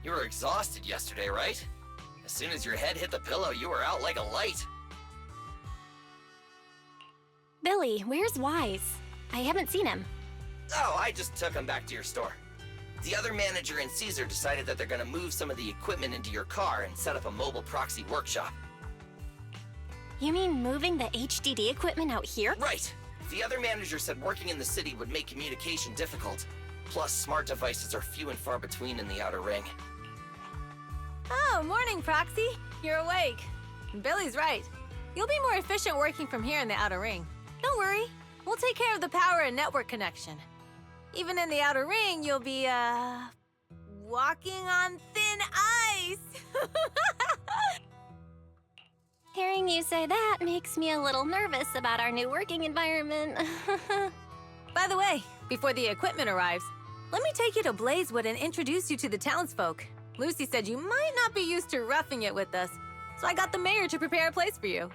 You were exhausted yesterday, right? As soon as your head hit the pillow, you were out like a light. Billy, where's Wise? I haven't seen him. Oh, I just took him back to your store. The other manager and Caesar decided that they're gonna move some of the equipment into your car and set up a mobile proxy workshop. You mean moving the HDD equipment out here? Right! The other manager said working in the city would make communication difficult. Plus, smart devices are few and far between in the Outer Ring. Oh, morning, Proxy. You're awake. Billy's right. You'll be more efficient working from here in the Outer Ring. Don't worry. We'll take care of the power and network connection. Even in the Outer Ring, you'll be, walking on thin ice. Hearing you say that makes me a little nervous about our new working environment. By the way, before the equipment arrives, let me take you to Blazewood and introduce you to the townsfolk. Lucy said you might not be used to roughing it with us, so I got the mayor to prepare a place for you.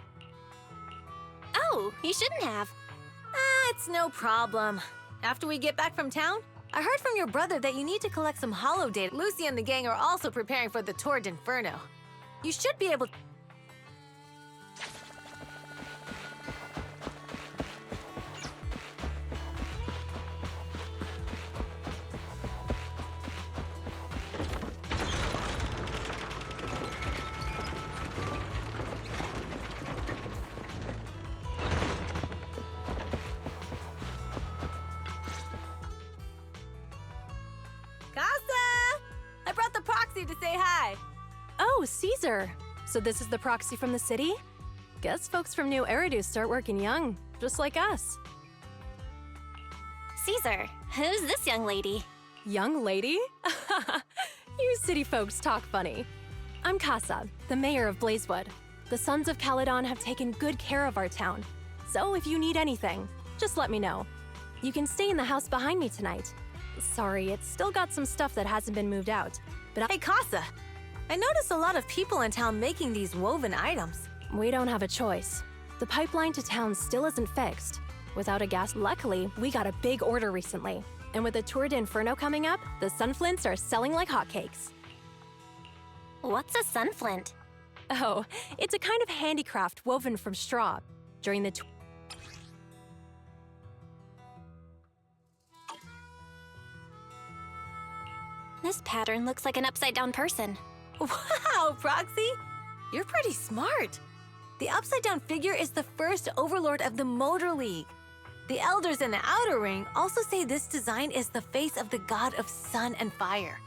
Oh, you shouldn't have. It's no problem. After we get back from town, I heard from your brother that you need to collect some holo data. Lucy and the gang are also preparing for the Tour d'Inferno. You should be able to... Casa! I brought the proxy to say hi. Oh, Caesar! So this is the proxy from the city? Guess folks from New Eridu start working young, just like us. Caesar, who's this young lady? Young lady? You city folks talk funny. I'm Casa, the mayor of Blazewood. The Sons of Caledon have taken good care of our town. So if you need anything, just let me know. You can stay in the house behind me tonight. Sorry, it's still got some stuff that hasn't been moved out, but Hey, Casa! I noticed a lot of people in town making these woven items. we don't have a choice. The pipeline to town still isn't fixed. Without a gas, luckily, we got a big order recently. And with the Tour d'Inferno coming up, the sunflints are selling like hotcakes. What's a sunflint? Oh, it's a kind of handicraft woven from straw. During the This pattern looks like an upside-down person. Wow, Proxy! You're pretty smart. The upside-down figure is the first overlord of the Motor League. The elders in the Outer Ring also say this design is the face of the god of sun and fire,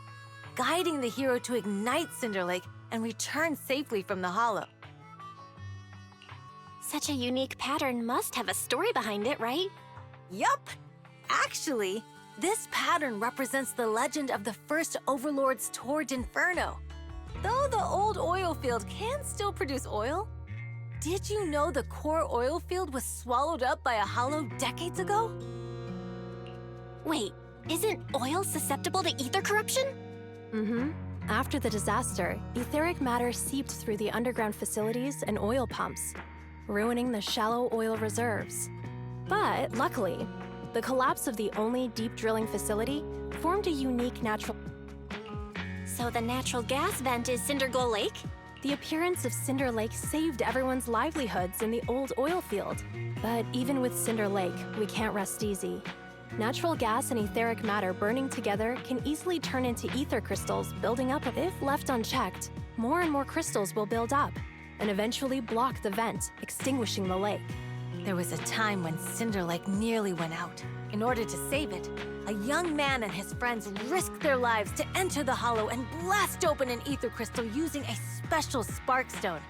guiding the hero to ignite Cinder Lake and return safely from the hollow. Such a unique pattern must have a story behind it, right? Yup! Actually, this pattern represents the legend of the first Overlord's Tour d'Inferno. Though the old oil field can still produce oil, did you know the core oil field was swallowed up by a hollow decades ago? Wait, isn't oil susceptible to ether corruption? Mm-hmm. After the disaster, etheric matter seeped through the underground facilities and oil pumps, ruining the shallow oil reserves. But luckily, the collapse of the only deep drilling facility formed a unique natural... So the natural gas vent is Cindergold Lake? The appearance of Cinder Lake saved everyone's livelihoods in the old oil field. But even with Cinder Lake, we can't rest easy. Natural gas and etheric matter burning together can easily turn into ether crystals, building up. If left unchecked, more and more crystals will build up and eventually block the vent, extinguishing the lake. There was a time when Cinder Lake nearly went out. In order to save it, a young man and his friends risked their lives to enter the hollow and blast open an ether crystal using a special spark stone.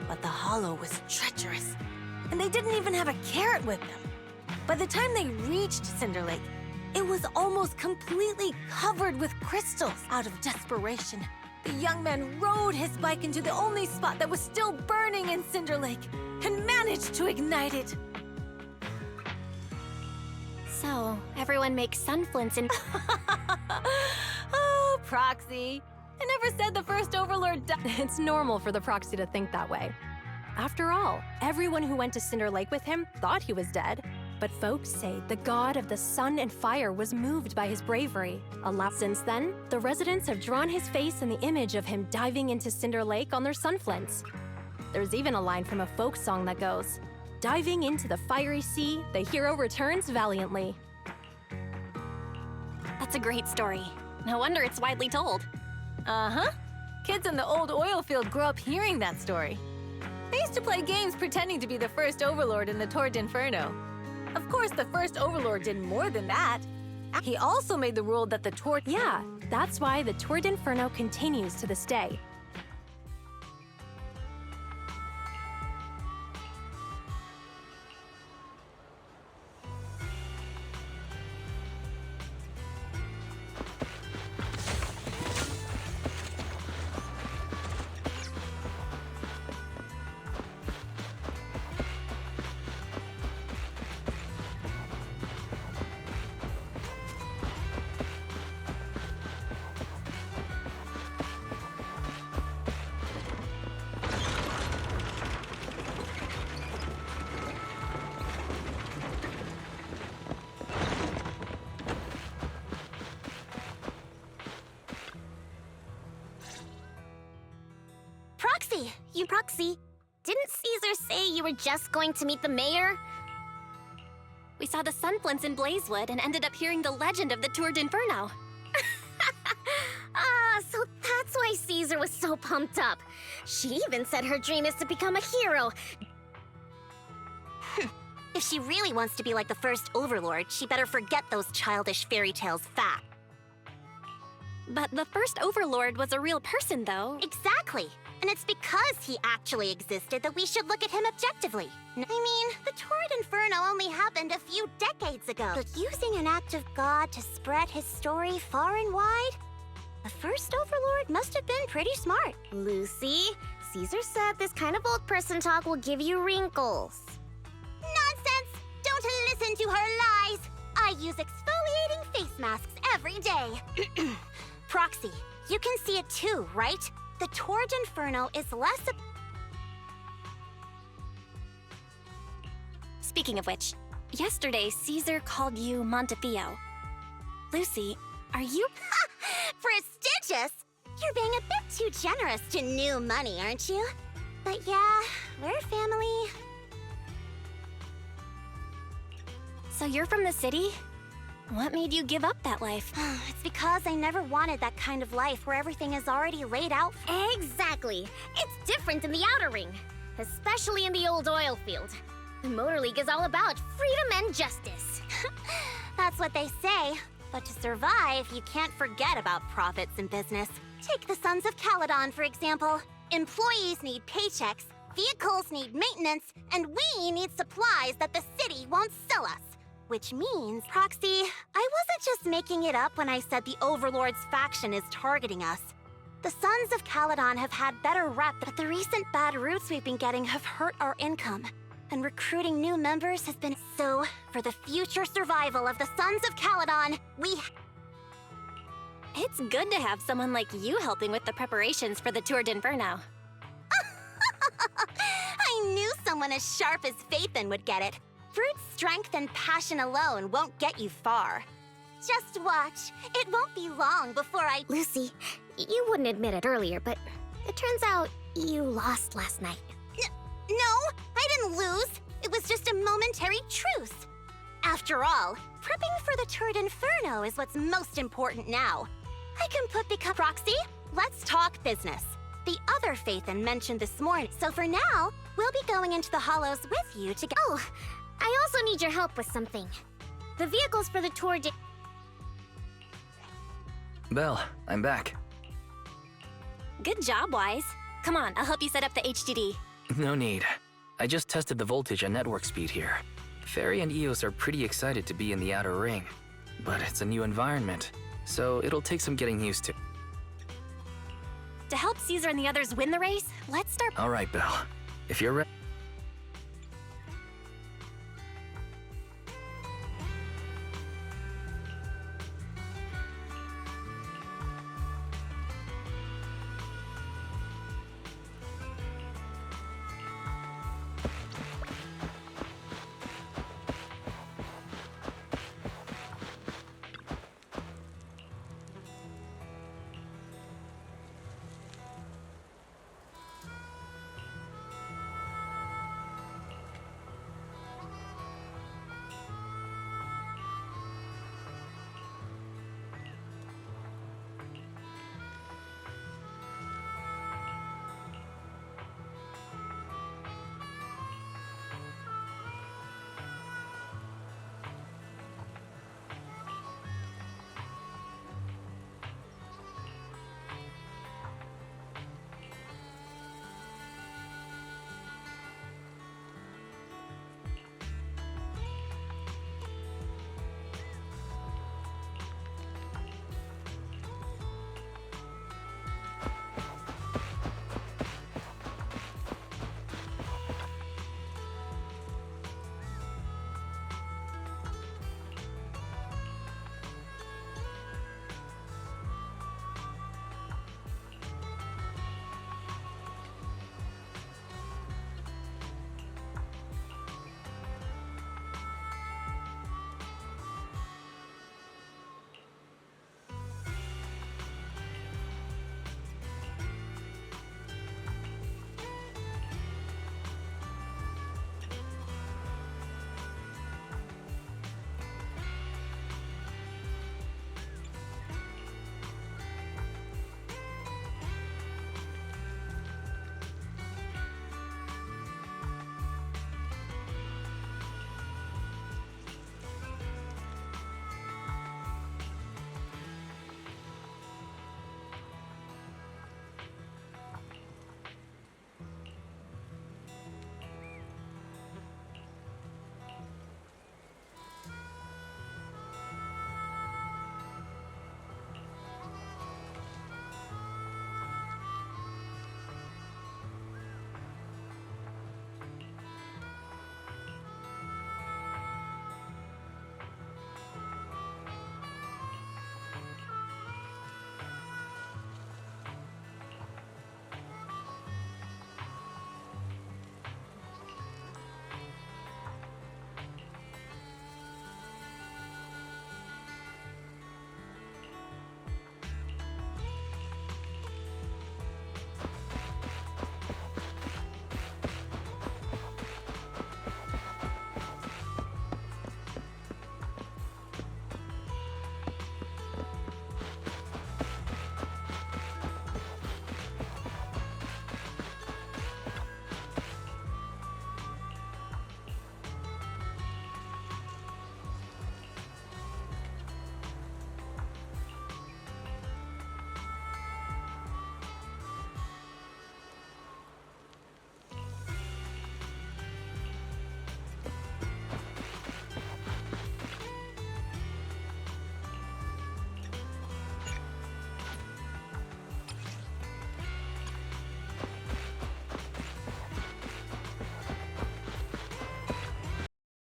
But the hollow was treacherous, and they didn't even have a carrot with them. By the time they reached Cinder Lake, it was almost completely covered with crystals. Out of desperation, the young man rode his bike into the only spot that was still burning in Cinder Lake and managed to ignite it. So, everyone makes sunflints in... Oh, Proxy. I never said the first Overlord died. It's normal for the proxy to think that way. After all, everyone who went to Cinder Lake with him thought he was dead. But folks say the god of the sun and fire was moved by his bravery. Since then, the residents have drawn his face in the image of him diving into Cinder Lake on their sunflints. There's even a line from a folk song that goes, "Diving into the fiery sea, the hero returns valiantly." That's a great story. No wonder it's widely told. Uh-huh. Kids in the old oil field grew up hearing that story. They used to play games pretending to be the first overlord in the Tour d'Inferno. Of course, the first overlord did more than that. He also made the rule that the Tour... Yeah, that's why the Tour d'Inferno continues to this day. Proxy, didn't Caesar say you were just going to meet the mayor? We saw the Sunflints in Blazewood and ended up hearing the legend of the Tour d'Inferno. So that's why Caesar was so pumped up. She even said her dream is to become a hero. If she really wants to be like the first overlord, she better forget those childish fairy tales fast. But the first overlord was a real person, though. Exactly. And it's because he actually existed that we should look at him objectively. I mean, the Tour d'Inferno only happened a few decades ago. But using an act of God to spread his story far and wide? The first overlord must have been pretty smart. Lucy, Caesar said this kind of old person talk will give you wrinkles. Nonsense! Don't listen to her lies! I use exfoliating face masks every day. Proxy, you can see it too, right? The Tour d'Inferno is less... Speaking of which, yesterday Caesar called you Montefiore. Lucy, are you... Prestigious? You're being a bit too generous to new money, aren't you? But yeah, we're family. So you're from the city? What made you give up that life? It's because I never wanted that kind of life where everything is already laid out. Exactly. It's different in the Outer Ring, especially in the old oil field. The Motor League is all about freedom and justice. That's what they say. But to survive, you can't forget about profits in business. Take the Sons of Caledon, for example. Employees need paychecks, vehicles need maintenance, and we need supplies that the city won't sell us. Which means, Proxy, I wasn't just making it up when I said the Overlord's faction is targeting us. The Sons of Caledon have had better rep, but the recent bad routes we've been getting have hurt our income. And recruiting new members has been... So, for the future survival of the Sons of Caledon, we... It's good to have someone like you helping with the preparations for the Tour d'Inferno. I knew someone as sharp as Phaethon would get it. Brute strength and passion alone won't get you far. Just watch. It won't be long before I... Lucy, you wouldn't admit it earlier, but it turns out you lost last night. No, I didn't lose. It was just a momentary truce. After all, prepping for the Tour d'Inferno is what's most important now. I can become Proxy. Let's talk business. The other Phaethon mentioned this morning, so for now, we'll be going into the Hollows with you to... Oh, I also need your help with something. The vehicles for the Tour de... Belle, I'm back. Good job, Wise. Come on, I'll help you set up the HDD. No need. I just tested the voltage and network speed here. Fairy and Eos are pretty excited to be in the Outer Ring. But it's a new environment, so it'll take some getting used to. To help Caesar and the others win the race, let's start... All right, Belle. If you're ready...